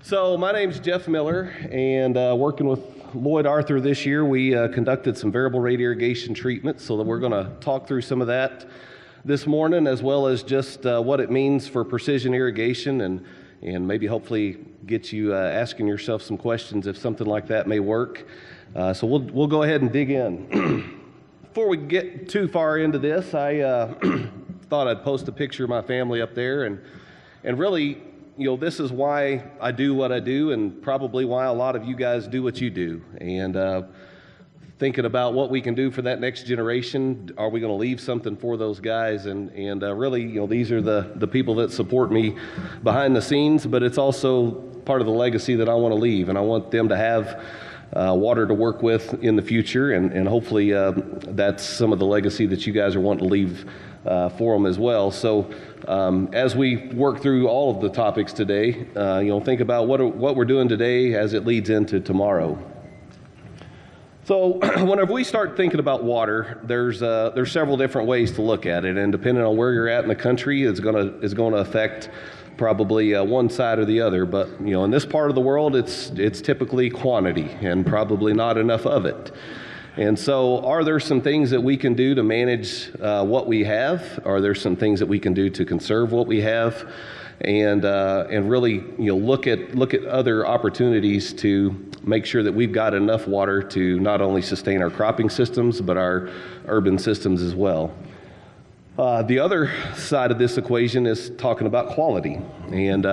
So my name's Jeff Miller, and working with Lloyd Arthur this year, we conducted some variable rate irrigation treatments, so that we're going to talk through some of that this morning, as well as just what it means for precision irrigation, and maybe hopefully get you asking yourself some questions if something like that may work. So we'll go ahead and dig in. Before we get too far into this, I thought I'd post a picture of my family up there, and really, this is why I do what I do, and probably why a lot of you guys do what you do. And thinking about what we can do for that next generation, are we going to leave something for those guys? And really, these are the people that support me behind the scenes, but it's also part of the legacy that I want to leave, and I want them to have water to work with in the future, and hopefully that's some of the legacy that you guys are wanting to leave for them as well. So as we work through all of the topics today, think about what we're doing today as it leads into tomorrow. So whenever we start thinking about water, there's several different ways to look at it, and depending on where you're at in the country, it's going to affect probably one side or the other. But in this part of the world, it's typically quantity and probably not enough of it. And so, are there some things that we can do to manage what we have? Are there some things that we can do to conserve what we have, and really look at other opportunities to make sure that we've got enough water to not only sustain our cropping systems but our urban systems as well. The other side of this equation is talking about quality, and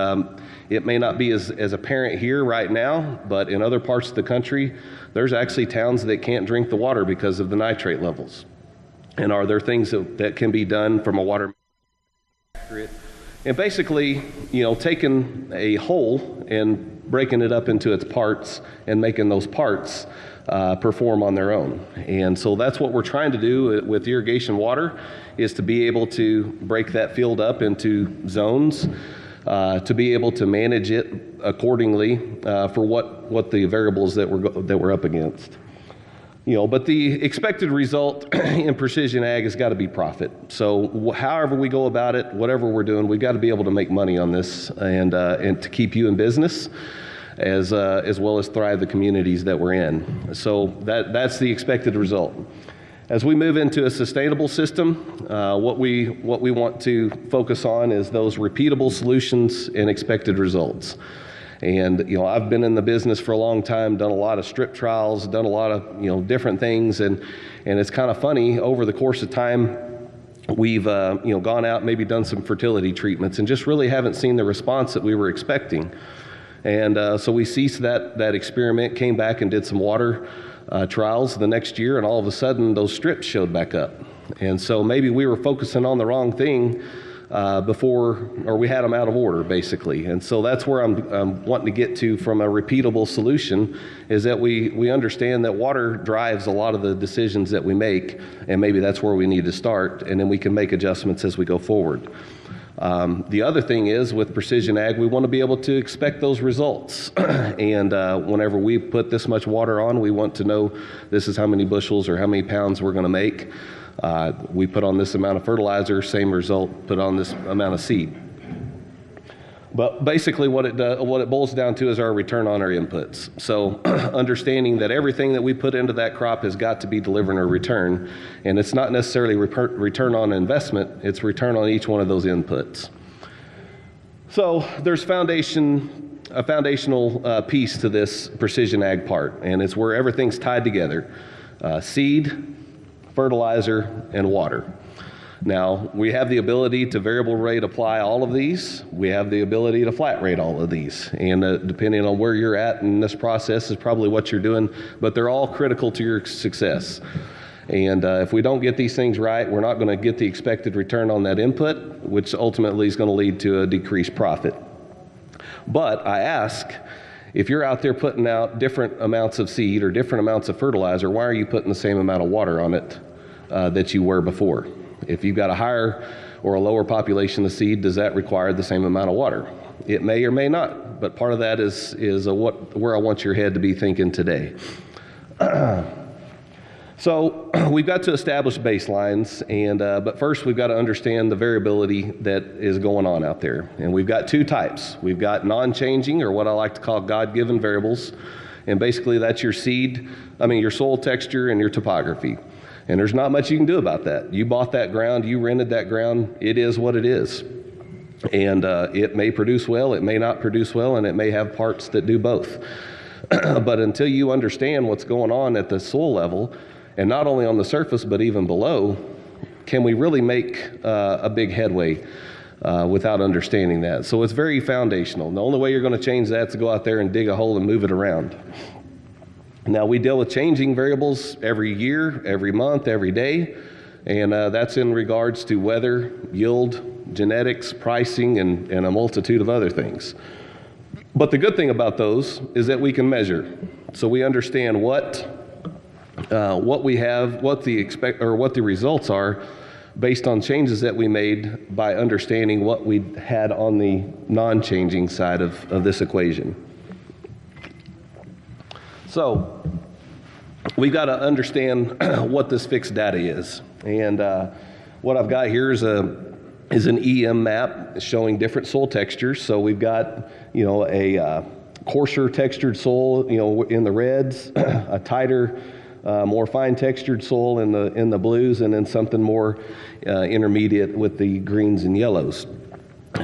it may not be as apparent here right now, but in other parts of the country, there's actually towns that can't drink the water because of the nitrate levels. And are there things that can be done from a water accurate? And basically, taking a whole and breaking it up into its parts and making those parts perform on their own. And so that's what we're trying to do with irrigation water, is to be able to break that field up into zones, to be able to manage it accordingly for what the variables that we're up against. But the expected result in precision ag has got to be profit. So however we go about it, whatever we're doing, we've got to be able to make money on this, and to keep you in business, as well as thrive the communities that we're in. So that's the expected result. As we move into a sustainable system, what we want to focus on is those repeatable solutions and expected results. And I've been in the business for a long time, done a lot of strip trials, done a lot of different things, and it's kind of funny, over the course of time, we've gone out, maybe done some fertility treatments, and just really haven't seen the response that we were expecting. And so we ceased that experiment, came back and did some water trials the next year, and all of a sudden those strips showed back up. And so maybe we were focusing on the wrong thing before, or we had them out of order, basically. And so that's where I'm wanting to get to from a repeatable solution, is that we understand that water drives a lot of the decisions that we make, and maybe that's where we need to start, and then we can make adjustments as we go forward. The other thing is, with precision ag, we want to be able to expect those results. And whenever we put this much water on, we want to know this is how many bushels or how many pounds we're going to make. We put on this amount of fertilizer, same result, put on this amount of seed. But basically what it boils down to is our return on our inputs. So understanding that everything that we put into that crop has got to be delivering a return, and it's not necessarily return on investment, it's return on each one of those inputs. So there's a foundational piece to this precision ag part, and it's where everything's tied together: seed, fertilizer, and water. Now, we have the ability to variable rate apply all of these. We have the ability to flat rate all of these. And depending on where you're at in this process is probably what you're doing, but they're all critical to your success. And if we don't get these things right, we're not going to get the expected return on that input, which ultimately is going to lead to a decreased profit. But I ask, if you're out there putting out different amounts of seed or different amounts of fertilizer, why are you putting the same amount of water on it that you were before? If you've got a higher or a lower population of seed, does that require the same amount of water? It may or may not, but part of that is where I want your head to be thinking today. So we've got to establish baselines, but first we've got to understand the variability that is going on out there. And we've got two types. We've got non-changing, or what I like to call God-given variables. And basically that's your your soil texture and your topography. And there's not much you can do about that. You bought that ground, you rented that ground, it is what it is. And it may produce well, it may not produce well, and it may have parts that do both. But until you understand what's going on at the soil level, and not only on the surface, but even below, can we really make a big headway without understanding that? So it's very foundational. The only way you're going to change that is to go out there and dig a hole and move it around. Now, we deal with changing variables every year, every month, every day, and that's in regards to weather, yield, genetics, pricing, and a multitude of other things. But the good thing about those is that we can measure. So we understand what we have, what the results are based on changes that we made by understanding what we had on the non-changing side of this equation. So we've got to understand what this fixed data is. And what I've got here is an EM map showing different soil textures. So we've got, a coarser textured soil, in the reds, a tighter, more fine textured soil in the blues, and then something more intermediate with the greens and yellows.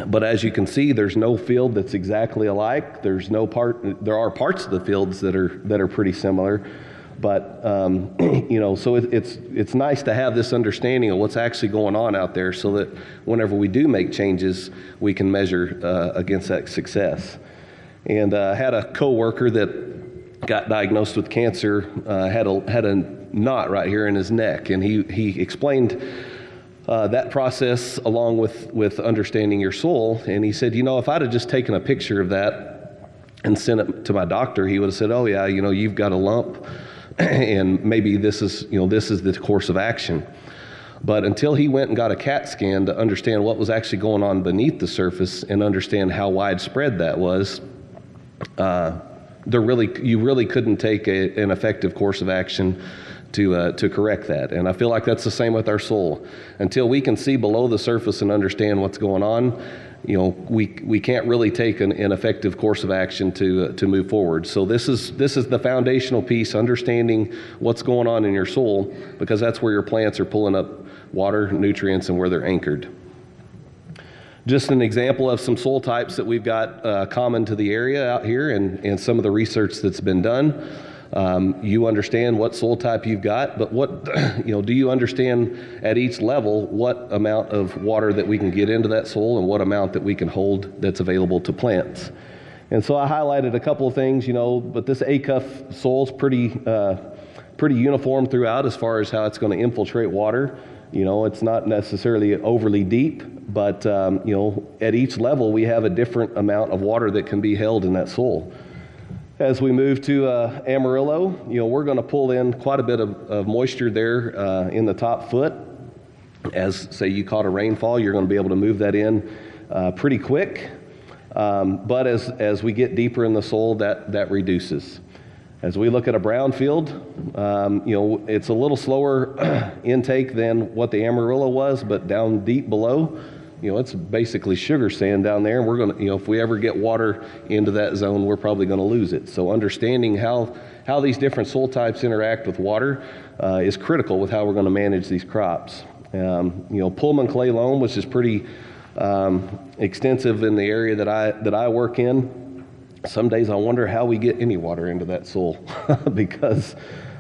But as you can see, there's no field that's exactly alike. There are parts of the fields that are pretty similar, but so it's nice to have this understanding of what's actually going on out there, so that whenever we do make changes, we can measure against that success. And I had a coworker that got diagnosed with cancer, had a knot right here in his neck, and he explained that process along with understanding your soil. And he said, if I'd have just taken a picture of that and sent it to my doctor, he would have said, oh yeah, you've got a lump, and maybe this is the course of action. But until he went and got a CAT scan to understand what was actually going on beneath the surface and understand how widespread that was, you really couldn't take an effective course of action to correct that. And I feel like that's the same with our soil. Until we can see below the surface and understand what's going on, we can't really take an effective course of action to move forward. So this is the foundational piece, understanding what's going on in your soil, because that's where your plants are pulling up water, nutrients, and where they're anchored. Just an example of some soil types that we've got common to the area out here, and some of the research that's been done. You understand what soil type you've got, but what do you understand at each level what amount of water that we can get into that soil and what amount that we can hold that's available to plants? And so I highlighted a couple of things, but this A-cuff soil is pretty uniform throughout as far as how it's going to infiltrate water. It's not necessarily overly deep, but at each level we have a different amount of water that can be held in that soil. As we move to Amarillo, we're going to pull in quite a bit of moisture there in the top foot. As, say, you caught a rainfall, you're going to be able to move that in pretty quick. But as we get deeper in the soil, that reduces. As we look at a brownfield, it's a little slower intake than what the Amarillo was, but down deep below, it's basically sugar sand down there, and we're going to, if we ever get water into that zone, we're probably going to lose it. So understanding how these different soil types interact with water is critical with how we're going to manage these crops. Pullman clay loam, which is pretty extensive in the area that I work in. Some days I wonder how we get any water into that soil because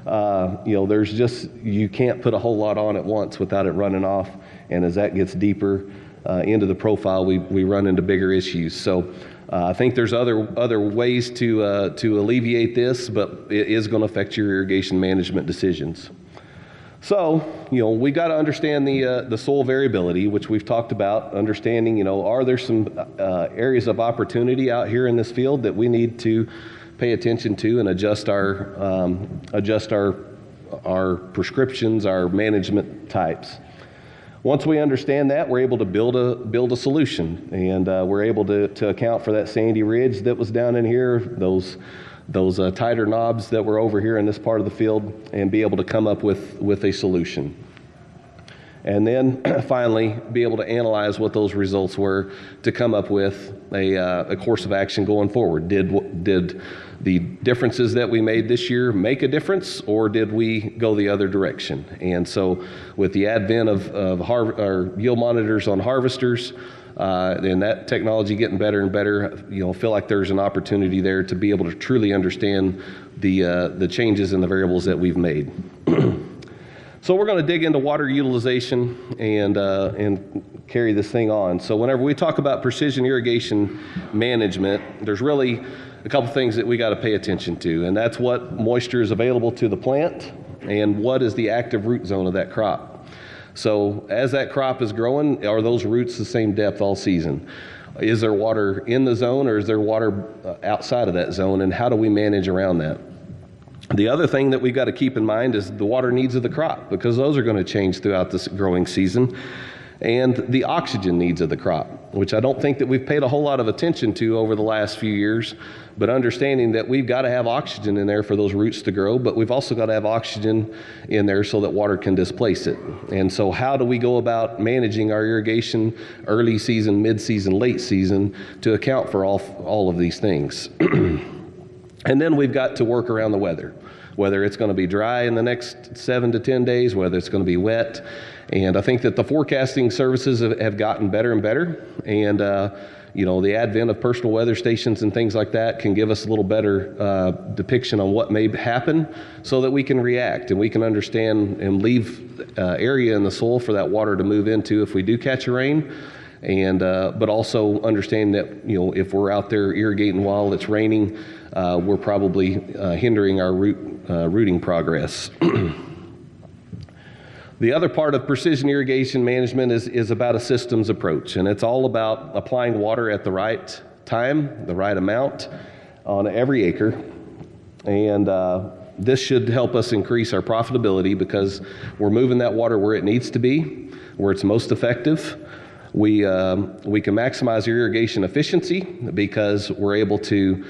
there's just, you can't put a whole lot on at once without it running off, and as that gets deeper into the profile, we run into bigger issues. So I think there's other ways to alleviate this, but it is going to affect your irrigation management decisions. So, we got to understand the soil variability, which we've talked about, understanding, are there some areas of opportunity out here in this field that we need to pay attention to and adjust our prescriptions, our management types. Once we understand that, we're able to build a solution, and we're able to account for that sandy ridge that was down in here, those those tighter knobs that were over here in this part of the field and be able to come up with a solution. And then finally be able to analyze what those results were to come up with a course of action going forward. Did the differences that we made this year make a difference, or did we go the other direction? And so with the advent of yield monitors on harvesters, and that technology getting better and better, feel like there's an opportunity there to be able to truly understand the changes in the variables that we've made. So we're going to dig into water utilization and carry this thing on. So whenever we talk about precision irrigation management, there's really a couple things that we got to pay attention to, and that's what moisture is available to the plant and what is the active root zone of that crop. So as that crop is growing, are those roots the same depth all season? Is there water in the zone, or is there water outside of that zone, and how do we manage around that? The other thing that we've got to keep in mind is the water needs of the crop, because those are going to change throughout this growing season, and the oxygen needs of the crop, which I don't think that we've paid a whole lot of attention to over the last few years, but understanding that we've got to have oxygen in there for those roots to grow, but we've also got to have oxygen in there so that water can displace it. And so how do we go about managing our irrigation early season, mid-season, late season to account for all of these things? And then we've got to work around the weather, whether it's going to be dry in the next 7 to 10 days, whether it's going to be wet. And I think that the forecasting services have gotten better and better. And, the advent of personal weather stations and things like that can give us a little better depiction on what may happen so that we can react and we can understand and leave area in the soil for that water to move into if we do catch a rain. And but also understand that if we're out there irrigating while it's raining, we're probably hindering our rooting progress. The other part of precision irrigation management is about a systems approach, and it's all about applying water at the right time, the right amount on every acre. And this should help us increase our profitability because we're moving that water where it needs to be, where it's most effective. We can maximize your irrigation efficiency because we're able to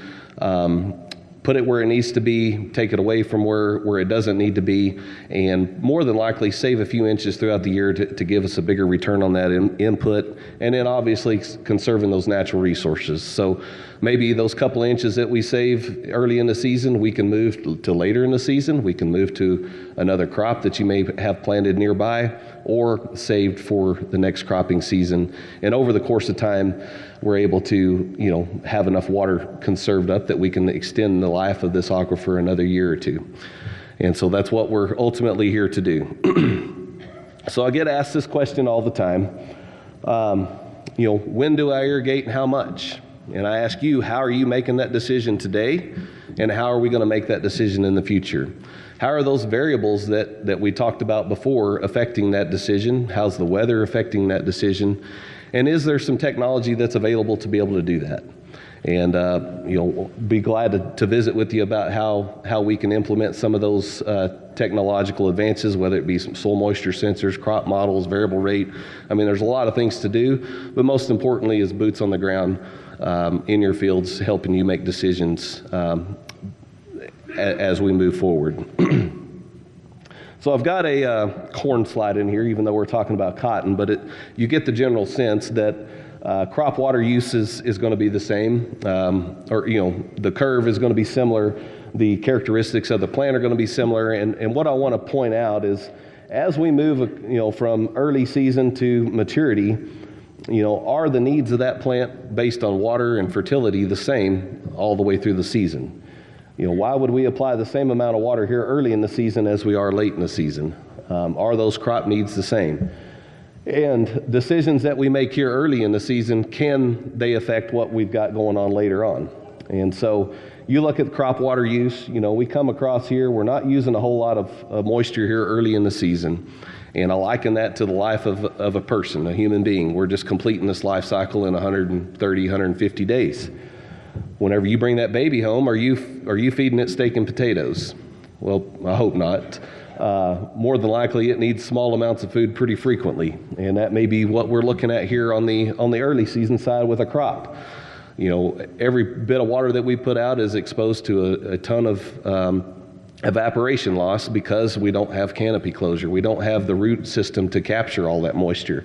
put it where it needs to be, take it away from where it doesn't need to be, and more than likely save a few inches throughout the year to give us a bigger return on that input, and then obviously conserving those natural resources. So maybe those couple inches that we save early in the season, we can move to later in the season. We can move to another crop that you may have planted nearby or saved for the next cropping season. And over the course of time, we're able to, have enough water conserved up that we can extend the life of this aquifer another year or two. And so that's what we're ultimately here to do. So I get asked this question all the time. When do I irrigate and how much? And I ask you, how are you making that decision today? And how are we going to make that decision in the future? How are those variables that we talked about before affecting that decision? How's the weather affecting that decision? And is there some technology that's available to be able to do that? And be glad to visit with you about how we can implement some of those technological advances, whether it be some soil moisture sensors, crop models, variable rate. I mean, there's a lot of things to do, but most importantly is boots on the ground in your fields, helping you make decisions as we move forward. So I've got a corn slide in here, even though we're talking about cotton, but you get the general sense that crop water use is going to be the same, the curve is going to be similar, the characteristics of the plant are going to be similar, and what I want to point out is as we move from early season to maturity, are the needs of that plant based on water and fertility the same all the way through the season? Why would we apply the same amount of water here early in the season as we are late in the season? Are those crop needs the same? And decisions that we make here early in the season, can they affect what we've got going on later on? And so you look at crop water use, we come across here, we're not using a whole lot of moisture here early in the season. And I liken that to the life of a person, a human being. We're just completing this life cycle in 130, 150 days. Whenever you bring that baby home, are you feeding it steak and potatoes? Well, I hope not. More than likely, it needs small amounts of food pretty frequently, and that may be what we're looking at here on the early season side with a crop. Every bit of water that we put out is exposed to a ton of evaporation loss because we don't have canopy closure. We don't have the root system to capture all that moisture.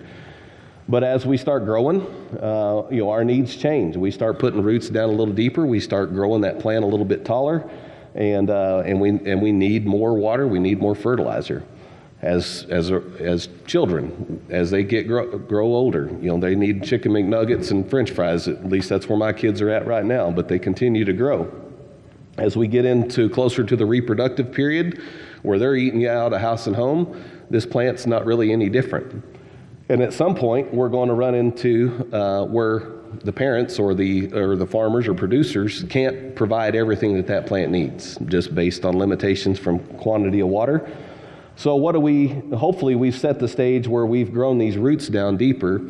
But as we start growing, our needs change. We start putting roots down a little deeper. We start growing that plant a little bit taller, and we need more water. We need more fertilizer. As children, as they grow older, they need chicken McNuggets and French fries. At least that's where my kids are at right now. But they continue to grow. As we get into closer to the reproductive period, where they're eating out of house and home, this plant's not really any different. And at some point, we're going to run into where the parents or the farmers or producers can't provide everything that plant needs, just based on limitations from quantity of water. So hopefully we've set the stage where we've grown these roots down deeper.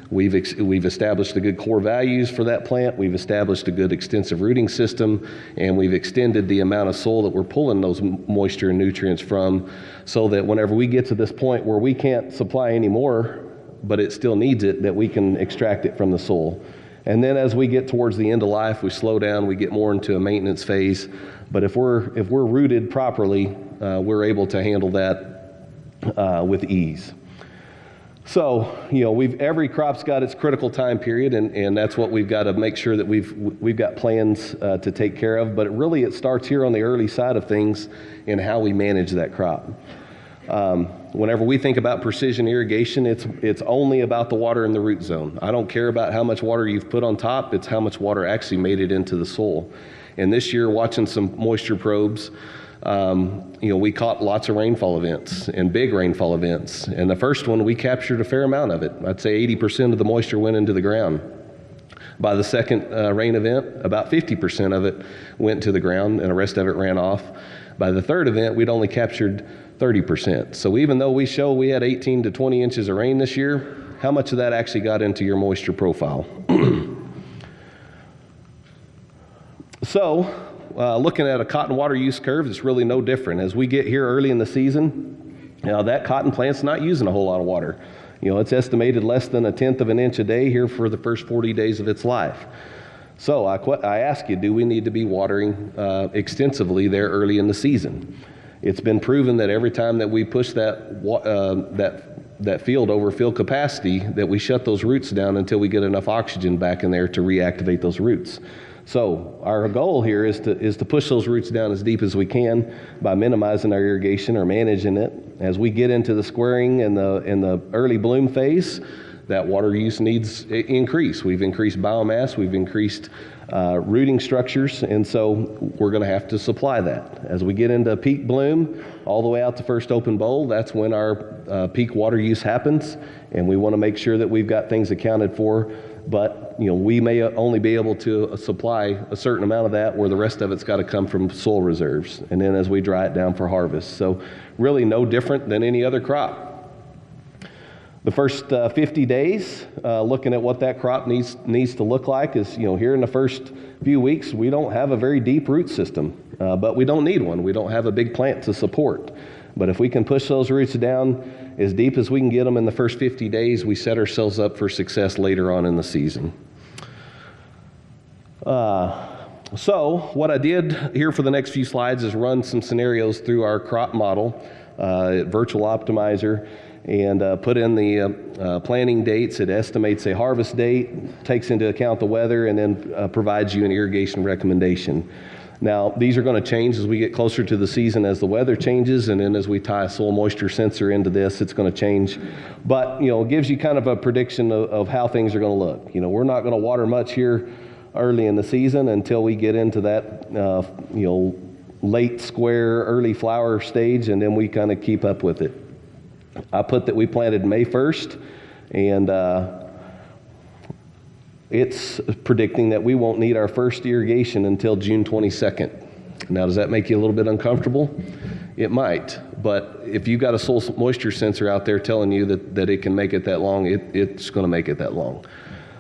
We've established a good core values for that plant. We've established a good extensive rooting system, and we've extended the amount of soil that we're pulling those moisture and nutrients from, so that whenever we get to this point where we can't supply any more, but it still needs it, that we can extract it from the soil. And then as we get towards the end of life, we slow down, we get more into a maintenance phase. But if we're rooted properly, we're able to handle that with ease. So, every crop's got its critical time period, and that's what we've got to make sure that we've got plans to take care of. But really, it starts here on the early side of things in how we manage that crop. Whenever we think about precision irrigation, it's only about the water in the root zone. I don't care about how much water you've put on top, it's how much water actually made it into the soil. And this year, watching some moisture probes, we caught lots of rainfall events and big rainfall events. And the first one, we captured a fair amount of it. I'd say 80% of the moisture went into the ground. By the second rain event, about 50% of it went to the ground and the rest of it ran off. By the third event, we'd only captured 30%. So even though we had 18 to 20 inches of rain this year, how much of that actually got into your moisture profile? So, looking at a cotton water use curve, it's really no different. As we get here early in the season, that cotton plant's not using a whole lot of water. It's estimated less than 1/10 of an inch a day here for the first 40 days of its life. So I ask you, do we need to be watering extensively there early in the season? It's been proven that every time that we push that field over field capacity, that we shut those roots down until we get enough oxygen back in there to reactivate those roots. So our goal here is to push those roots down as deep as we can by minimizing our irrigation or managing it. As we get into the squaring and the early bloom phase, that water use needs increase. We've increased biomass, we've increased rooting structures, and so we're going to have to supply that. As we get into peak bloom, all the way out to first open bowl, that's when our peak water use happens, and we want to make sure that we've got things accounted for. But we may only be able to supply a certain amount of that, where the rest of it's got to come from soil reserves, and then as we dry it down for harvest. So really no different than any other crop. The first 50 days, looking at what that crop needs to look like, is here in the first few weeks, we don't have a very deep root system, but we don't need one. We don't have a big plant to support. But if we can push those roots down as deep as we can get them in the first 50 days, we set ourselves up for success later on in the season. So what I did here for the next few slides is run some scenarios through our crop model, virtual optimizer, and put in the planting dates. It estimates a harvest date, takes into account the weather, and then provides you an irrigation recommendation. Now, these are going to change as we get closer to the season, as the weather changes, and then as we tie a soil moisture sensor into this, it's going to change. But, it gives you kind of a prediction of how things are going to look. We're not going to water much here early in the season until we get into that, late square, early flower stage, and then we kind of keep up with it. I put that we planted May 1st, and it's predicting that we won't need our first irrigation until June 22nd. Now, does that make you a little bit uncomfortable? It might, but if you've got a soil moisture sensor out there telling you that it can make it that long, it's going to make it that long.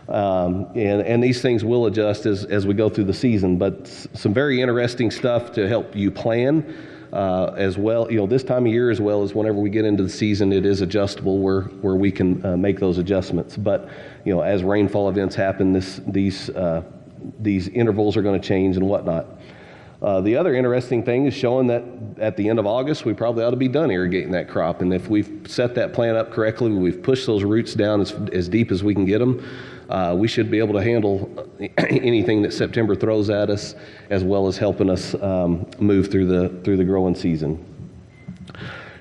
And these things will adjust as we go through the season, but some very interesting stuff to help you plan. As well, this time of year, as well as whenever we get into the season, it is adjustable where we can make those adjustments. But as rainfall events happen, these these intervals are going to change and whatnot. The other interesting thing is showing that at the end of August, we probably ought to be done irrigating that crop. And if we've set that plant up correctly, we've pushed those roots down as deep as we can get them, we should be able to handle anything that September throws at us, as well as helping us move through the growing season.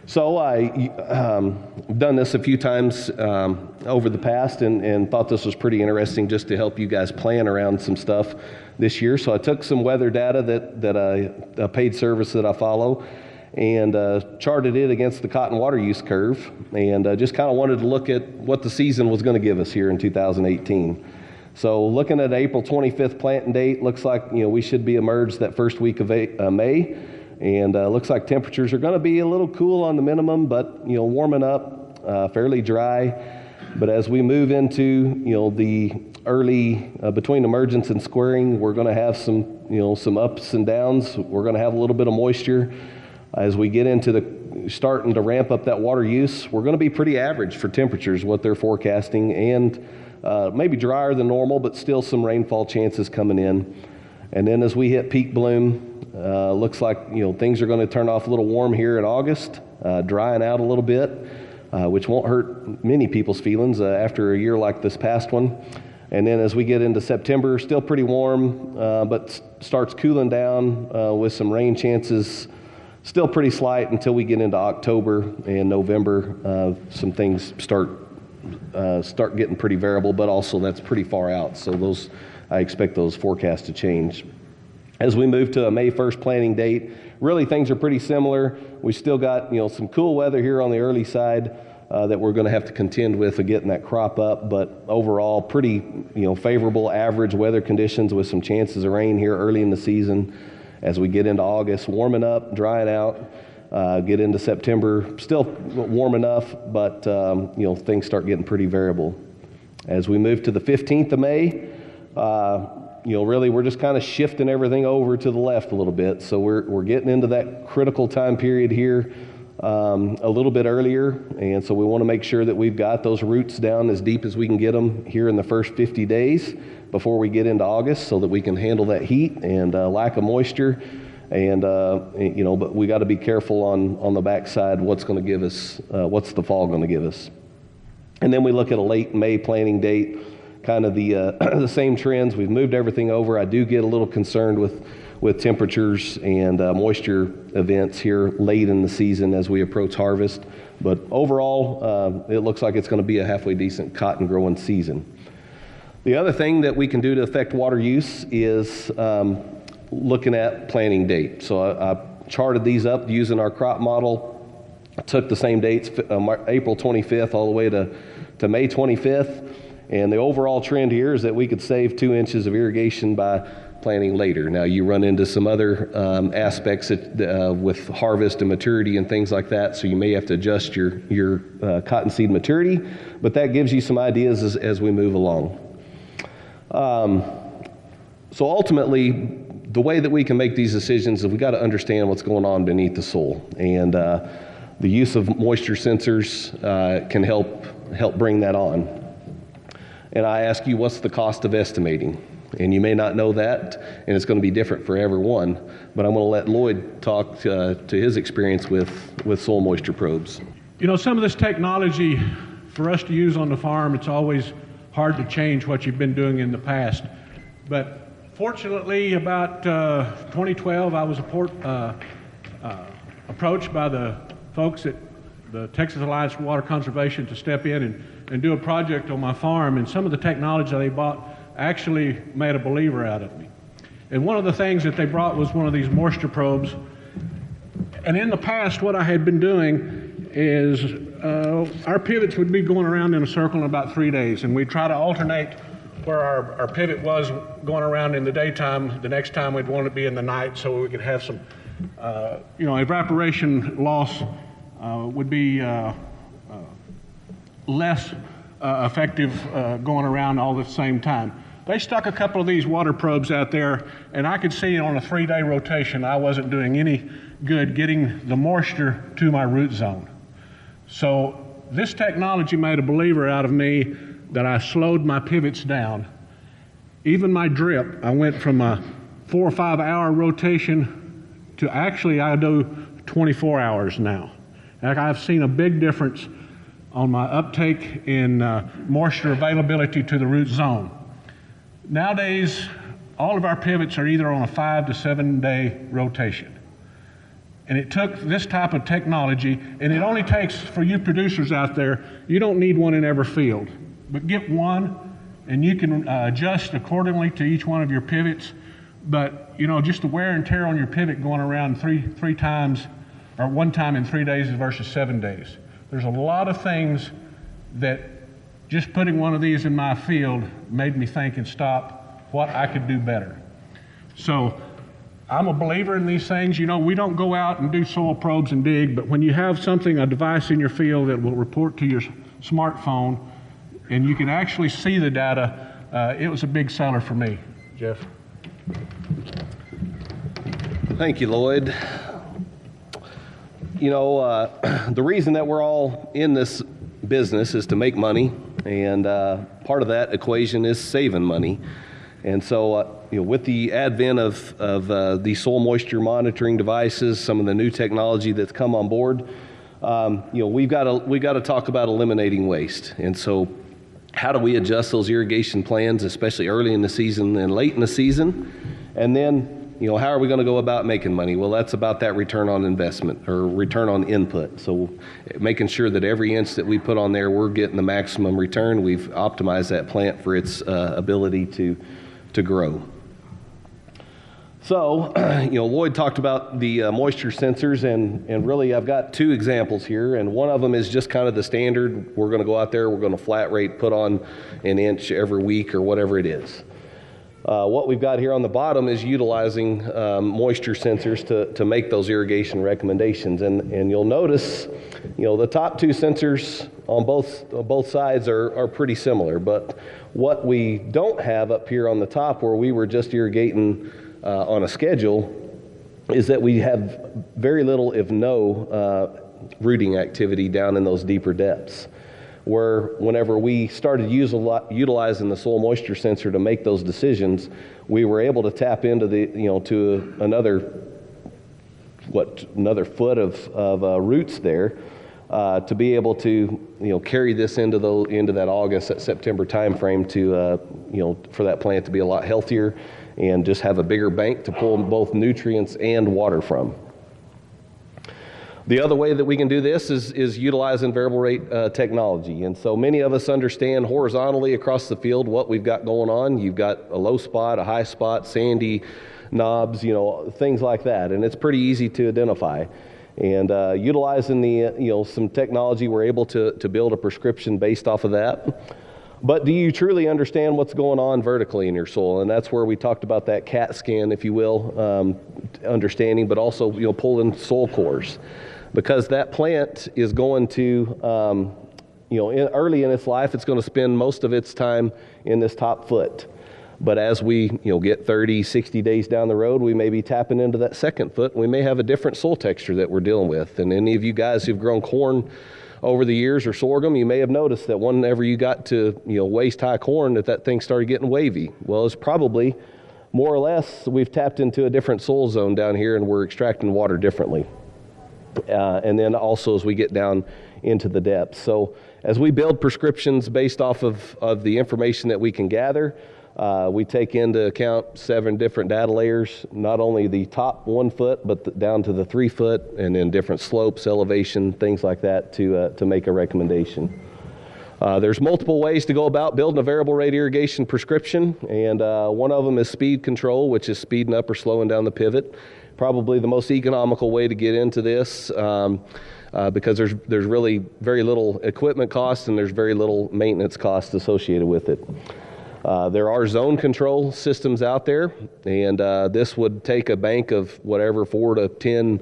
So I've done this a few times over the past and thought this was pretty interesting just to help you guys plan around some stuff this year. So I took some weather data that a paid service that I follow and charted it against the cotton water use curve, and just kind of wanted to look at what the season was going to give us here in 2018. So looking at April 25th planting date, looks like we should be emerged that first week of May. And looks like temperatures are going to be a little cool on the minimum, but warming up, fairly dry. But as we move into the early between emergence and squaring, we're going to have some ups and downs. We're going to have a little bit of moisture as we get into the starting to ramp up that water use. We're going to be pretty average for temperatures, what they're forecasting, and maybe drier than normal, but still some rainfall chances coming in. And then as we hit peak bloom, looks like things are going to turn off a little warm here in August, drying out a little bit, which won't hurt many people's feelings after a year like this past one. And then as we get into September, still pretty warm, but starts cooling down with some rain chances, still pretty slight until we get into October and November. Some things start getting pretty variable, but also that's pretty far out. So I expect those forecasts to change. As we move to a May 1st planting date, really things are pretty similar. We still got some cool weather here on the early side that we're going to have to contend with getting that crop up, but overall pretty favorable average weather conditions with some chances of rain here early in the season. As we get into August, warming up, drying out, get into September, still warm enough, but things start getting pretty variable. As we move to the 15th of May, really we're just kind of shifting everything over to the left a little bit. So we're getting into that critical time period here a little bit earlier. And so we want to make sure that we've got those roots down as deep as we can get them here in the first 50 days before we get into August, so that we can handle that heat and lack of moisture. And, but we got to be careful on the backside what's going to give us, what's the fall going to give us. And then we look at a late May planting date, kind of the same trends. We've moved everything over. I do get a little concerned with temperatures and moisture events here late in the season as we approach harvest. But overall, it looks like it's going to be a halfway decent cotton growing season. The other thing that we can do to affect water use is looking at planting date. So I charted these up using our crop model. I took the same dates, April 25th all the way to May 25th. And the overall trend here is that we could save 2 inches of irrigation by planting later. Now you run into some other aspects with harvest and maturity and things like that, so you may have to adjust your cottonseed maturity, but that gives you some ideas as we move along. So ultimately, the way that we can make these decisions is we got to understand what's going on beneath the soil, and the use of moisture sensors can help bring that on. And I ask you, what's the cost of estimating? And you may not know that, and it's going to be different for everyone, but I'm going to let Lloyd talk to his experience with soil moisture probes. Some of this technology for us to use on the farm, it's always hard to change what you've been doing in the past. But fortunately, about 2012, I was approached by the folks at the Texas Alliance for Water Conservation to step in and do a project on my farm, and some of the technology they bought actually made a believer out of me. And one of the things that they brought was one of these moisture probes. And in the past, what I had been doing is our pivots would be going around in a circle in about 3 days, and we'd try to alternate where our pivot was going around in the daytime. The next time we'd want it to be in the night, so we could have some evaporation loss would be less effective going around all at the same time. They stuck a couple of these water probes out there, and I could see on a 3-day rotation I wasn't doing any good getting the moisture to my root zone. So this technology made a believer out of me that I slowed my pivots down. Even my drip, I went from a 4 or 5 hour rotation to actually I do 24 hours now. And I've seen a big difference on my uptake in moisture availability to the root zone. Nowadays, all of our pivots are either on a 5 to 7 day rotation. And it took this type of technology, and it only takes, for you producers out there, you don't need one in every field, but get one and you can adjust accordingly to each one of your pivots. But you know, just the wear and tear on your pivot going around three times, or 1 time in 3 days versus 7 days. There's a lot of things that just putting one of these in my field made me think and stop what I could do better. So I'm a believer in these things. You know, we don't go out and do soil probes and dig, but when you have something, a device in your field that will report to your smartphone, and you can actually see the data, it was a big seller for me. Jeff? Thank you, Lloyd. You know, the reason that we're all in this business is to make money, and part of that equation is saving money. And so, you know, with the advent of the soil moisture monitoring devices, some of the new technology that's come on board, you know, we've got to talk about eliminating waste. And so, how do we adjust those irrigation plans, especially early in the season and late in the season? And then, you know, how are we going to go about making money? Well, that's about that return on investment or return on input. So making sure that every inch that we put on there, we're getting the maximum return. We've optimized that plant for its ability to grow. So, you know, Lloyd talked about the moisture sensors, and really I've got 2 examples here, and one of them is just kind of the standard. We're going to go out there, we're going to flat rate put on an inch every week or whatever it is. What we've got here on the bottom is utilizing moisture sensors to make those irrigation recommendations. And you'll notice, you know, the top 2 sensors on both sides are pretty similar. But what we don't have up here on the top, where we were just irrigating on a schedule, is that we have very little, if no, rooting activity down in those deeper depths. Where whenever we started utilizing the soil moisture sensor to make those decisions, we were able to tap into to another foot of roots there to be able to carry this into that August, that September timeframe to for that plant to be a lot healthier and just have a bigger bank to pull both nutrients and water from. The other way that we can do this is utilizing variable rate technology. And so many of us understand horizontally across the field what we've got going on. You've got a low spot, a high spot, sandy knobs, things like that. And it's pretty easy to identify. And utilizing some technology, we're able to build a prescription based off of that. But do you truly understand what's going on vertically in your soil? And that's where we talked about that CAT scan, if you will, understanding, but also pulling soil cores. Because that plant is going to, early in its life, it's going to spend most of its time in this top foot. But as we, get 30, 60 days down the road, we may be tapping into that second foot. We may have a different soil texture that we're dealing with. And any of you guys who've grown corn over the years or sorghum, you may have noticed that whenever you got to, waist-high corn, that thing started getting wavy. Well, it's probably more or less we've tapped into a different soil zone down here, and we're extracting water differently. And then also as we get down into the depths. So as we build prescriptions based off of the information that we can gather, we take into account 7 different data layers, not only the top 1 foot, but down to the 3 foot, and then different slopes, elevation, things like that to make a recommendation. There's multiple ways to go about building a variable rate irrigation prescription, and one of them is speed control, which is speeding up or slowing down the pivot. Probably the most economical way to get into this because there's really very little equipment cost and there's very little maintenance cost associated with it. There are zone control systems out there, and this would take a bank of whatever 4 to 10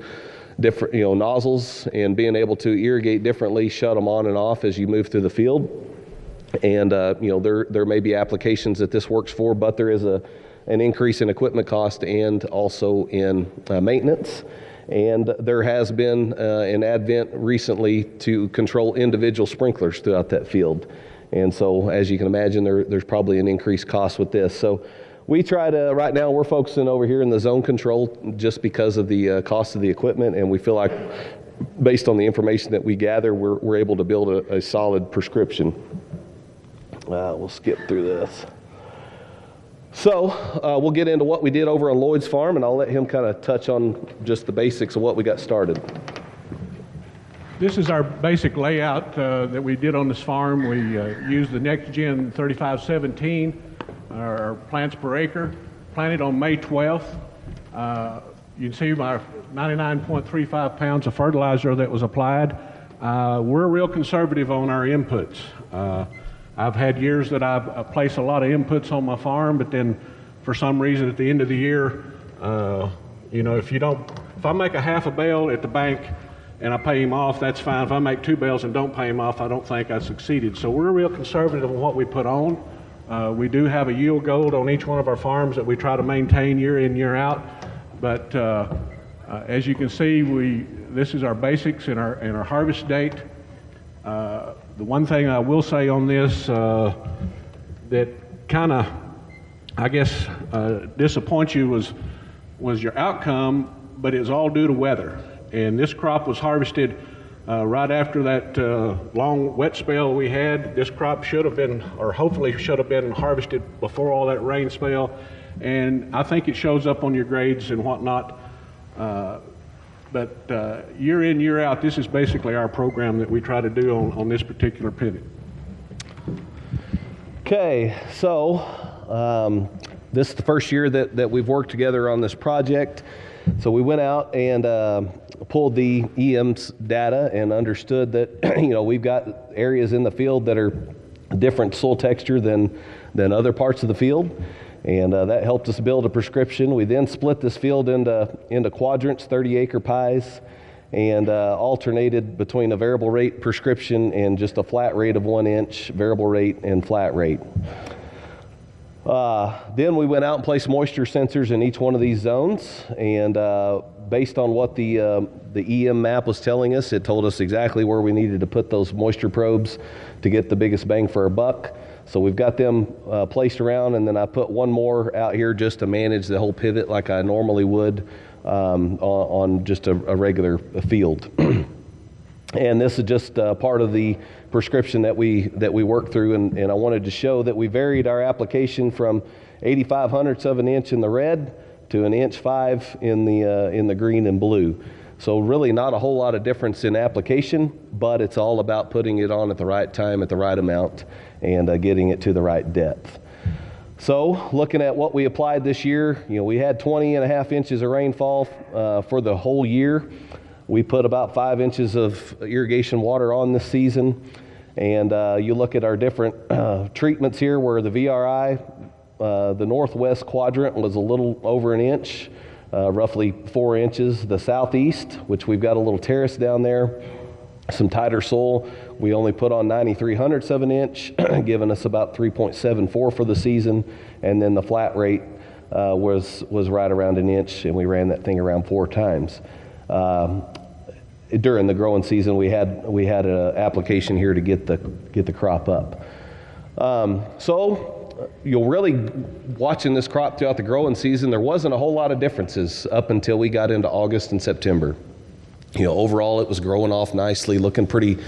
different nozzles and being able to irrigate differently, shut them on and off as you move through the field. And there may be applications that this works for, but there is an increase in equipment cost and also in maintenance. And there has been an advent recently to control individual sprinklers throughout that field. And so as you can imagine, there's probably an increased cost with this. So we try to, right now we're focusing over here in the zone control just because of the cost of the equipment, and we feel like based on the information that we gather, we're able to build a solid prescription. We'll skip through this. So we'll get into what we did over on Lloyd's farm, and I'll let him kind of touch on just the basics of what we got started. This is our basic layout that we did on this farm. We used the next-gen 3517, our plants per acre, planted on May 12th. You can see my 99.35 pounds of fertilizer that was applied. We're real conservative on our inputs. I've had years that I've placed a lot of inputs on my farm, but then for some reason at the end of the year, if I make a half a bale at the bank and I pay him off, that's fine. If I make 2 bales and don't pay him off, I don't think I succeeded. So we're real conservative on what we put on. We do have a yield goal on each one of our farms that we try to maintain year in, year out. But as you can see, this is our basics and our harvest date. The one thing I will say on this that kind of, I guess, disappoints you was your outcome, but it's all due to weather. And this crop was harvested right after that long wet spell we had. This crop should have been, or hopefully should have been, harvested before all that rain spell. And I think it shows up on your grades and whatnot. But year in, year out, this is basically our program that we try to do on this particular pivot. Okay, so this is the first year that we've worked together on this project. So we went out and pulled the EM's data and understood that we've got areas in the field that are different soil texture than other parts of the field. And that helped us build a prescription. We then split this field into quadrants, 30-acre pies, and alternated between a variable rate prescription and just a flat rate of 1 inch, variable rate and flat rate. Then we went out and placed moisture sensors in each one of these zones, and based on what the EM map was telling us, it told us exactly where we needed to put those moisture probes to get the biggest bang for our buck. So we've got them placed around, and then I put one more out here just to manage the whole pivot like I normally would on just a regular field. And this is just part of the prescription that we worked through, and I wanted to show that we varied our application from 0.85 of an inch in the red to 1.5 inch in the green and blue. So really not a whole lot of difference in application, but it's all about putting it on at the right time, at the right amount, and getting it to the right depth. So looking at what we applied this year, we had 20.5 inches of rainfall for the whole year. We put about 5 inches of irrigation water on this season. And you look at our different treatments here where the VRI, the northwest quadrant was a little over 1 inch. Roughly 4 inches. The southeast, which we've got a little terrace down there, some tighter soil, we only put on 0.93 of an inch, giving us about 3.74 for the season. And then the flat rate was right around 1 inch, and we ran that thing around 4 times. During the growing season, we had an application here to get the crop up. So you're really watching this crop throughout the growing season. There wasn't a whole lot of differences up until we got into August and September. Overall it was growing off nicely, looking pretty,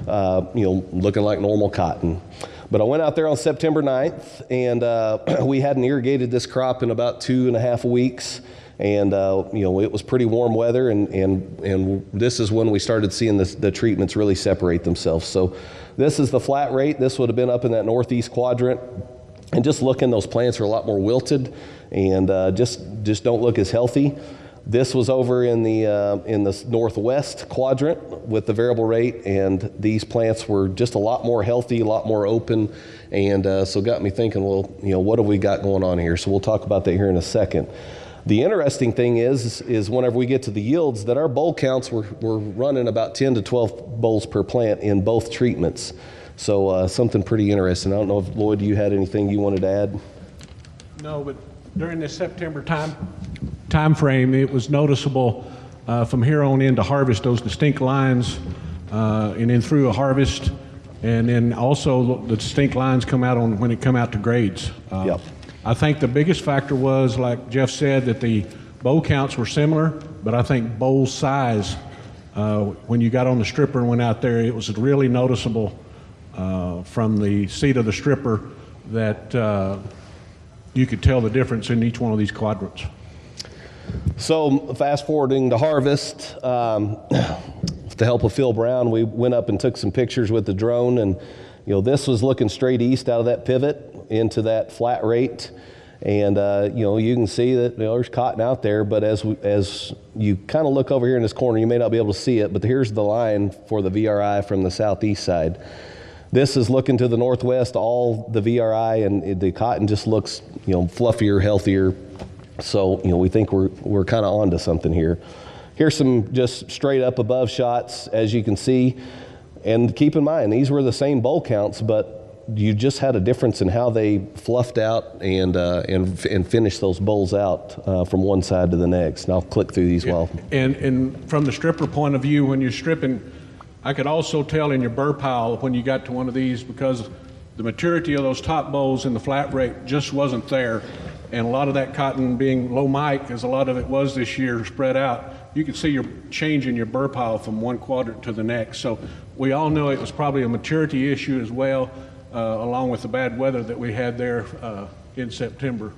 looking like normal cotton. But I went out there on September 9th, and we hadn't irrigated this crop in about 2.5 weeks. And, it was pretty warm weather, and this is when we started seeing the treatments really separate themselves. So this is the flat rate. This would have been up in that northeast quadrant. And just looking, those plants are a lot more wilted and just don't look as healthy. This was over in the northwest quadrant with the variable rate, and these plants were just a lot more healthy, a lot more open, and so got me thinking, well, what have we got going on here? So we'll talk about that here in a second. The interesting thing is whenever we get to the yields, that our boll counts were running about 10 to 12 bolls per plant in both treatments. So something pretty interesting. I don't know if, Lloyd, you had anything you wanted to add? No, but during this September time frame, it was noticeable from here on into harvest, those distinct lines, and then through a harvest, And then also the distinct lines come out when it come out to grades. Yep. I think the biggest factor was, like Jeff said, that the bowl counts were similar, but I think bowl size, when you got on the stripper and went out there, it was really noticeable from the seat of the stripper that you could tell the difference in each one of these quadrants. So fast forwarding to harvest, with the help of Phil Brown, we went up and took some pictures with the drone, and this was looking straight east out of that pivot into that flat rate, and you can see that there's cotton out there, but as you kind of look over here in this corner, you may not be able to see it, but here's the line for the VRI from the southeast side. This is looking to the northwest, all the VRI, and the cotton just looks fluffier, healthier. So we think we're kind of onto something here. Here's some just straight up above shots, as you can see. And keep in mind, these were the same bowl counts, but you just had a difference in how they fluffed out and finished those bowls out from one side to the next. And I'll click through these while. And from the stripper point of view, when you're stripping, I could also tell in your burr pile when you got to one of these, because the maturity of those top bowls in the flat rate just wasn't there. And a lot of that cotton being low mic, as a lot of it was this year, spread out, you could see your change in your burr pile from one quadrant to the next. So we all know it was probably a maturity issue as well, along with the bad weather that we had there in September.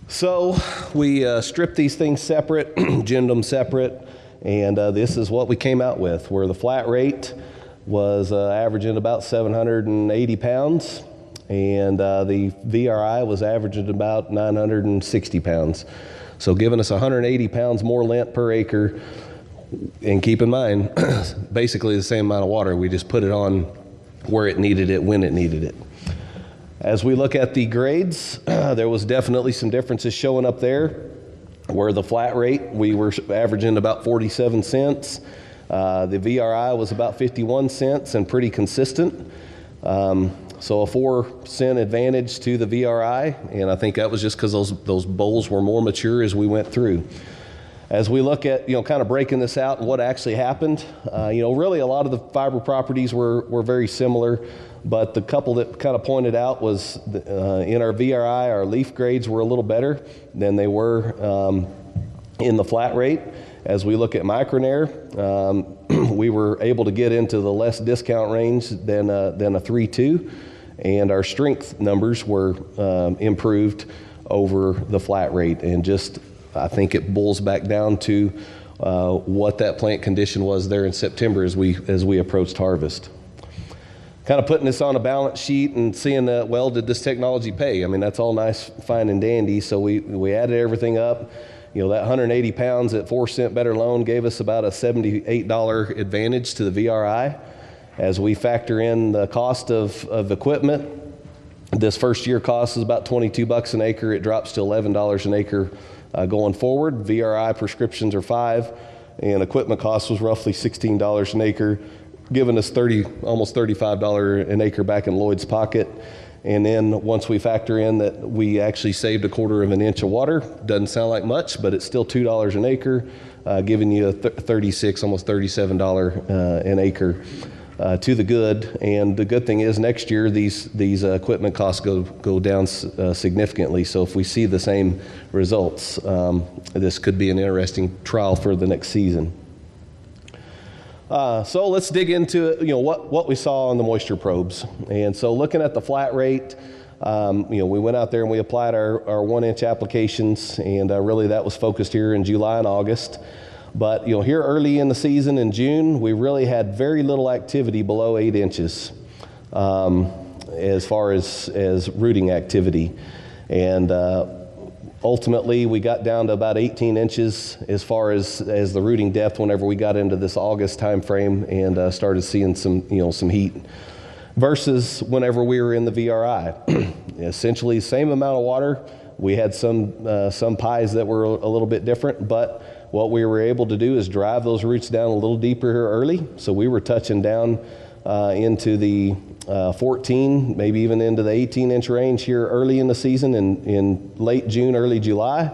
So we stripped these things separate, ginned them separate, and this is what we came out with, where the flat rate was averaging about 780 pounds. And the VRI was averaging about 960 pounds. So giving us 180 pounds more lint per acre. And keep in mind, basically the same amount of water. We just put it on where it needed it, when it needed it. As we look at the grades, there was definitely some differences showing up there. Where the flat rate, we were averaging about 47 cents. The VRI was about 51 cents and pretty consistent. So a 4-cent advantage to the VRI, and I think that was just because those bowls were more mature as we went through. As we look at kind of breaking this out and what actually happened, really a lot of the fiber properties were very similar, but the couple that kind of pointed out was in our VRI, our leaf grades were a little better than they were in the flat rate. As we look at micronair, we were able to get into the less discount range than a 3.2, and our strength numbers were improved over the flat rate. And just, I think it boils back down to what that plant condition was there in September as we approached harvest. Kind of putting this on a balance sheet and seeing well, did this technology pay? I mean, that's all nice, fine, and dandy. So we added everything up. That 180 pounds at 4-cent better loan gave us about a $78 advantage to the VRI. As we factor in the cost of equipment, this first year cost is about $22 an acre. It drops to $11 an acre going forward. VRI prescriptions are $5, and equipment cost was roughly $16 an acre, giving us almost $35 an acre back in Lloyd's pocket. And then once we factor in that we actually saved 1/4 inch of water, doesn't sound like much, but it's still $2 an acre, giving you a $36, almost $37 an acre to the good. And the good thing is next year these equipment costs go down significantly. So if we see the same results, this could be an interesting trial for the next season. So let's dig into what we saw on the moisture probes. And so looking at the flat rate, we went out there and we applied our 1-inch applications, and really that was focused here in July and August. But here early in the season in June, we really had very little activity below 8 inches as far as rooting activity. And ultimately, we got down to about 18 inches as far as the rooting depth whenever we got into this August time frame and started seeing some heat versus whenever we were in the VRI. Essentially, same amount of water. We had some pies that were a little bit different, but what we were able to do is drive those roots down a little deeper here early. So we were touching down into the 14, maybe even into the 18-inch range here early in the season in late June, early July.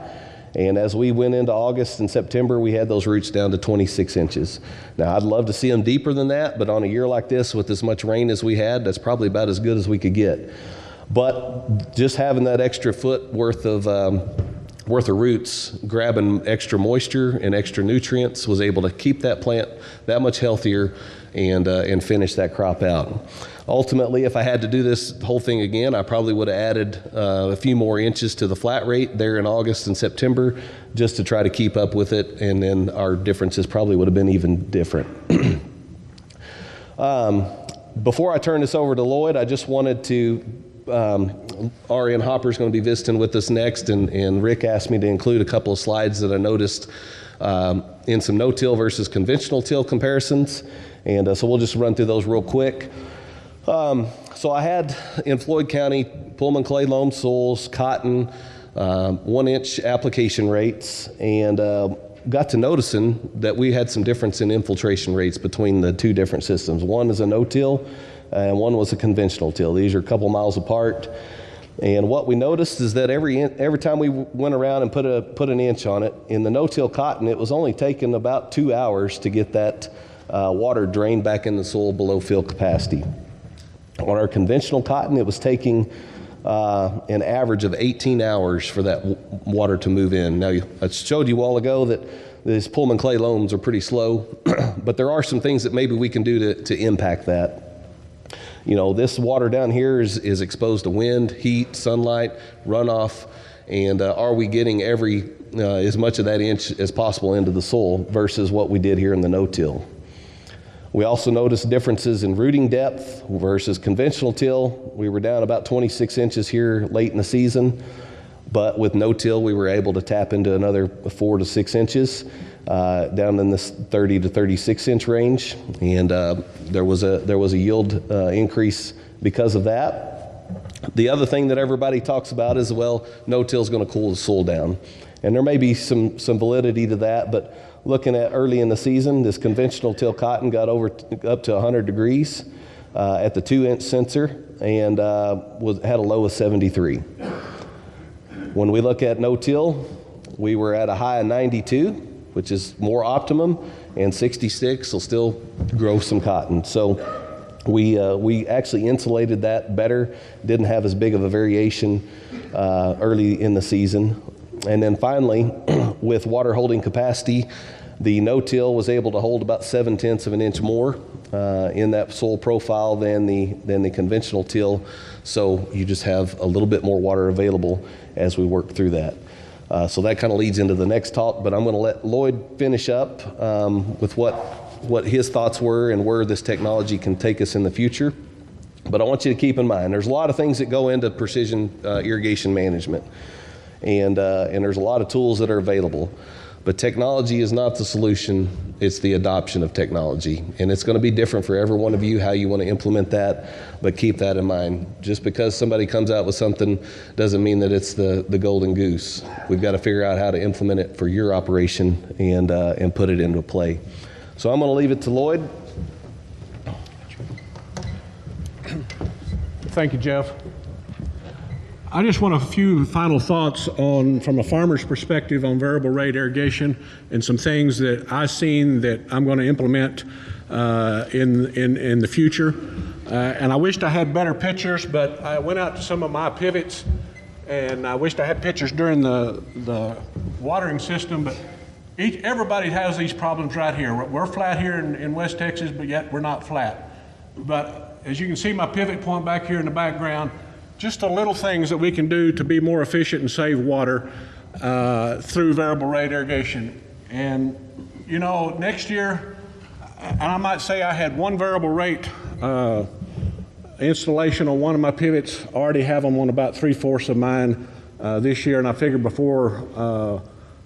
And as we went into August and September, we had those roots down to 26 inches. Now, I'd love to see them deeper than that, but on a year like this with as much rain as we had, that's probably about as good as we could get. But just having that extra foot worth of roots, grabbing extra moisture and extra nutrients, was able to keep that plant that much healthier and finish that crop out. Ultimately, if I had to do this whole thing again, I probably would have added a few more inches to the flat rate there in August and September just to try to keep up with it, and then our differences probably would have been even different. Before I turn this over to Lloyd, I just wanted to RN Hopper's going to be visiting with us next, and Rick asked me to include a couple of slides that I noticed in some no-till versus conventional till comparisons, and so we'll just run through those real quick. So I had in Floyd County Pullman clay loam soils, cotton, 1-inch application rates, and got to noticing that we had some difference in infiltration rates between the two different systems. One is a no-till, and one was a conventional till. These are a couple miles apart. And what we noticed is that every time we went around and put an inch on it, in the no-till cotton, it was only taking about 2 hours to get that water drained back in the soil below fill capacity. On our conventional cotton, it was taking an average of 18 hours for that water to move in. Now, I showed you a while ago that these Pullman clay loams are pretty slow, but there are some things that maybe we can do to impact that. You know, this water down here is exposed to wind, heat, sunlight, runoff, and are we getting as much of that inch as possible into the soil versus what we did here in the no-till? We also noticed differences in rooting depth versus conventional till. We were down about 26 inches here late in the season, but with no-till, we were able to tap into another 4 to 6 inches, down in this 30 to 36 inch range, and there was a yield increase because of that. The other thing that everybody talks about is, well, no-till is going to cool the soil down, and there may be some validity to that, but looking at early in the season, this conventional till cotton got up to 100 degrees at the 2-inch sensor, and had a low of 73. When we look at no-till, we were at a high of 92, which is more optimum, and 66 will still grow some cotton. So we actually insulated that better, didn't have as big of a variation early in the season. And then finally, with water holding capacity, the no-till was able to hold about 0.7 of an inch more in that soil profile than the conventional till. So you just have a little bit more water available as we work through that. So that kind of leads into the next talk, but I'm going to let Lloyd finish up with what his thoughts were and where this technology can take us in the future. But I want you to keep in mind, there's a lot of things that go into precision irrigation management, and there's a lot of tools that are available. But technology is not the solution, it's the adoption of technology. And it's going to be different for every one of you how you want to implement that, but keep that in mind. Just because somebody comes out with something doesn't mean that it's the golden goose. We've got to figure out how to implement it for your operation and put it into play. So I'm going to leave it to Lloyd. Thank you, Jeff. I just want a few final thoughts from a farmer's perspective on variable rate irrigation and some things that I've seen that I'm going to implement in the future. And I wished I had better pictures, but I went out to some of my pivots, and I wished I had pictures during the watering system, but everybody has these problems right here. We're flat here in West Texas, but yet we're not flat. But as you can see my pivot point back here in the background, just the little things that we can do to be more efficient and save water through variable rate irrigation. And you know, next year, and I might say I had one variable rate installation on one of my pivots. I already have them on about 3/4 of mine this year, and I figure before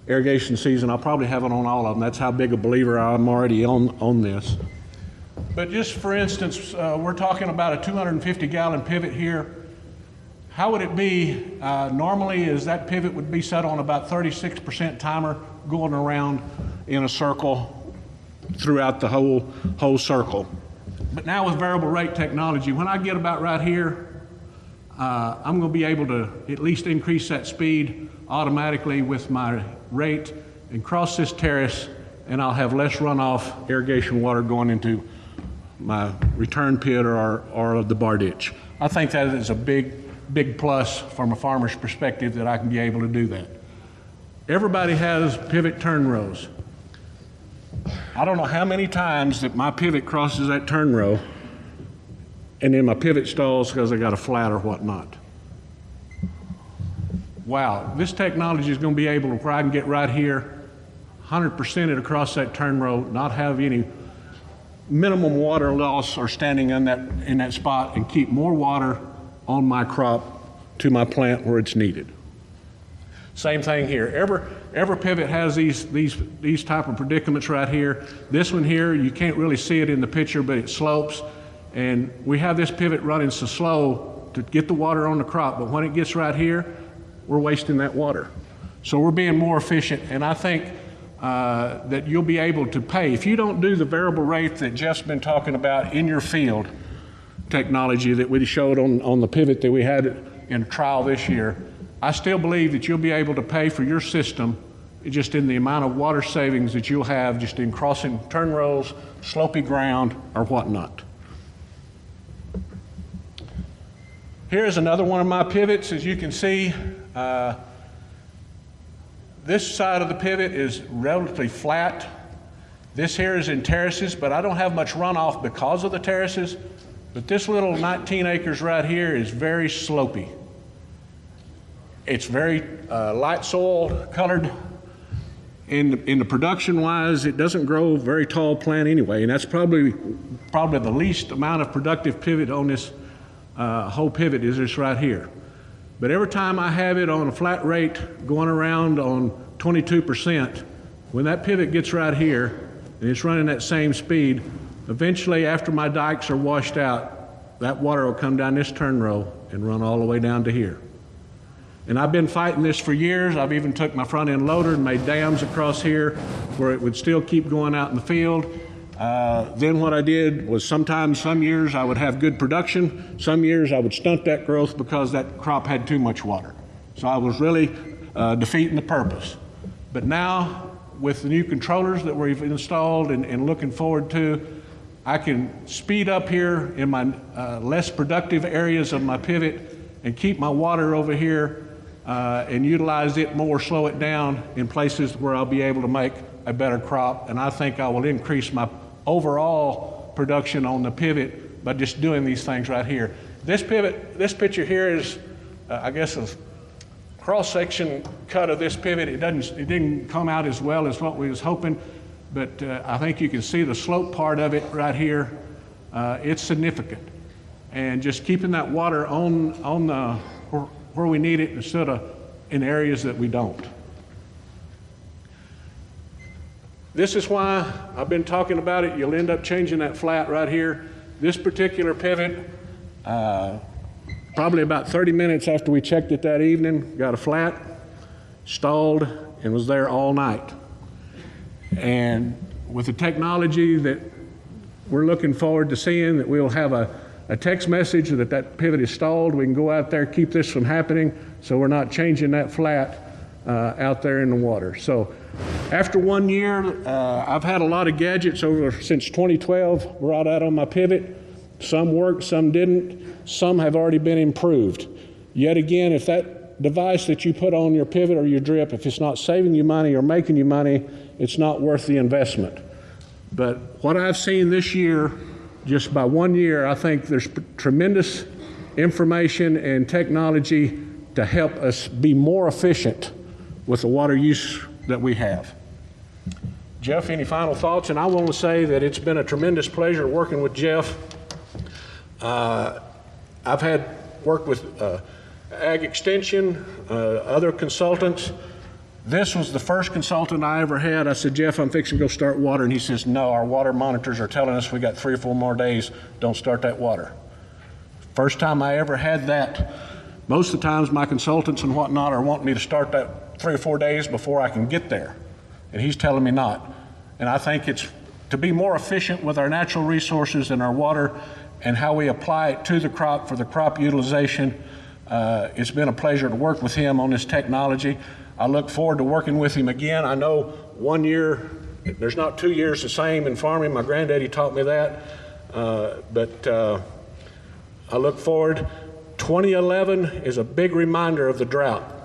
irrigation season, I'll probably have it on all of them. That's how big a believer I'm already on this. But just for instance, we're talking about a 250-gallon pivot here. How would it be normally is that pivot would be set on about 36% timer going around in a circle throughout the whole circle. But now with variable rate technology, when I get about right here, I'm going to be able to at least increase that speed automatically with my rate and cross this terrace, and I'll have less runoff irrigation water going into my return pit or the bar ditch. I think that is a big plus from a farmer's perspective that I can be able to do that. Everybody has pivot turn rows. I don't know how many times that my pivot crosses that turn row and then my pivot stalls because I got a flat or whatnot. Wow, this technology is going to be able to where I can get right here, 100% it across that turn row, not have any minimum water loss or standing in that spot, and keep more water on my crop to my plant where it's needed. Same thing here. Every pivot has these type of predicaments right here. This one here, you can't really see it in the picture, but it slopes. And we have this pivot running so slow to get the water on the crop, but when it gets right here, we're wasting that water. So we're being more efficient, and I think that you'll be able to pay. If you don't do the variable rate that Jeff's been talking about in your field technology that we showed on the pivot that we had in trial this year, I still believe that you'll be able to pay for your system just in the amount of water savings that you'll have just in crossing turn rows, slopey ground, or whatnot. Here's another one of my pivots. As you can see, this side of the pivot is relatively flat. This here is in terraces, but I don't have much runoff because of the terraces. But this little 19 acres right here is very slopey. It's very light soil colored. In the production wise, it doesn't grow a very tall plant anyway, and that's probably the least amount of productive pivot on this whole pivot is this right here. But every time I have it on a flat rate going around on 22%, when that pivot gets right here and it's running that same speed, eventually after my dikes are washed out, that water will come down this turn row and run all the way down to here. And I've been fighting this for years. I've even took my front end loader and made dams across here where it would still keep going out in the field. Then what I did was sometimes, some years I would have good production. Some years I would stunt that growth because that crop had too much water. So I was really defeating the purpose. But now with the new controllers that we've installed and looking forward to, I can speed up here in my less productive areas of my pivot and keep my water over here and utilize it more, slow it down in places where I'll be able to make a better crop. And I think I will increase my overall production on the pivot by just doing these things right here. This picture here is, I guess, a cross-section cut of this pivot. It didn't come out as well as what we was hoping, but I think you can see the slope part of it right here. It's significant. And just keeping that water on the where we need it instead of in areas that we don't. This is why I've been talking about it. You'll end up changing that flat right here. This particular pivot, probably about 30 minutes after we checked it that evening, got a flat, stalled, and was there all night. And with the technology that we're looking forward to seeing, that we'll have a text message that pivot is stalled. We can go out there, keep this from happening, so we're not changing that flat out there in the water. So after 1 year, I've had a lot of gadgets since 2012 brought out on my pivot. Some worked, some didn't. Some have already been improved. Yet again, if that device that you put on your pivot or your drip, if it's not saving you money or making you money, it's not worth the investment. But what I've seen this year, just by 1 year, I think there's tremendous information and technology to help us be more efficient with the water use that we have. Jeff, any final thoughts? And I want to say that it's been a tremendous pleasure working with Jeff. I've had worked with Ag Extension, other consultants. This was the first consultant I ever had. I said, Jeff, I'm fixing to go start water. And he says, no, our water monitors are telling us we got 3 or 4 more days. Don't start that water. First time I ever had that. Most of the times my consultants and whatnot are wanting me to start that 3 or 4 days before I can get there. And he's telling me not. And I think it's to be more efficient with our natural resources and our water and how we apply it to the crop for the crop utilization. It's been a pleasure to work with him on this technology. I look forward to working with him again. I know 1 year, there's not 2 years the same in farming. My granddaddy taught me that. But I look forward. 2011 is a big reminder of the drought.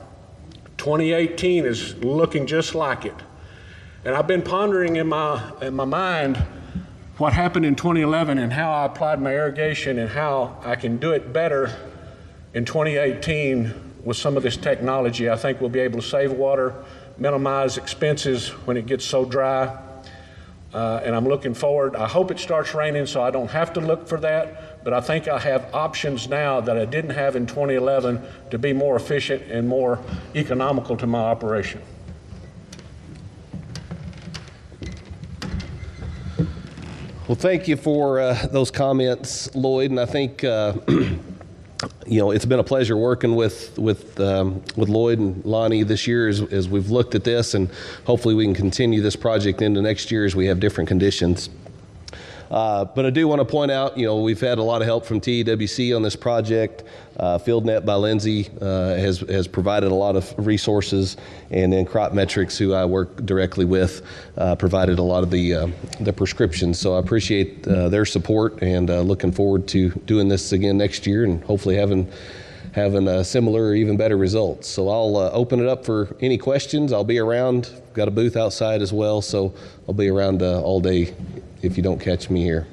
2018 is looking just like it. And I've been pondering in my mind what happened in 2011 and how I applied my irrigation and how I can do it better in 2018 with some of this technology. I think we'll be able to save water, minimize expenses when it gets so dry. And I'm looking forward. I hope it starts raining so I don't have to look for that, but I think I have options now that I didn't have in 2011 to be more efficient and more economical to my operation. Well, thank you for those comments, Lloyd, and I think you know, it's been a pleasure working with Lloyd and Lonnie this year as we've looked at this, and hopefully we can continue this project into next year as we have different conditions. But I do want to point out, you know, we've had a lot of help from TAWC on this project. FieldNet by Lindsay has provided a lot of resources, and then Crop Metrics, who I work directly with, provided a lot of the prescriptions. So I appreciate their support, and looking forward to doing this again next year and hopefully having a similar or even better results. So I'll open it up for any questions. I'll be around. Got a booth outside as well, so I'll be around all day if you don't catch me here.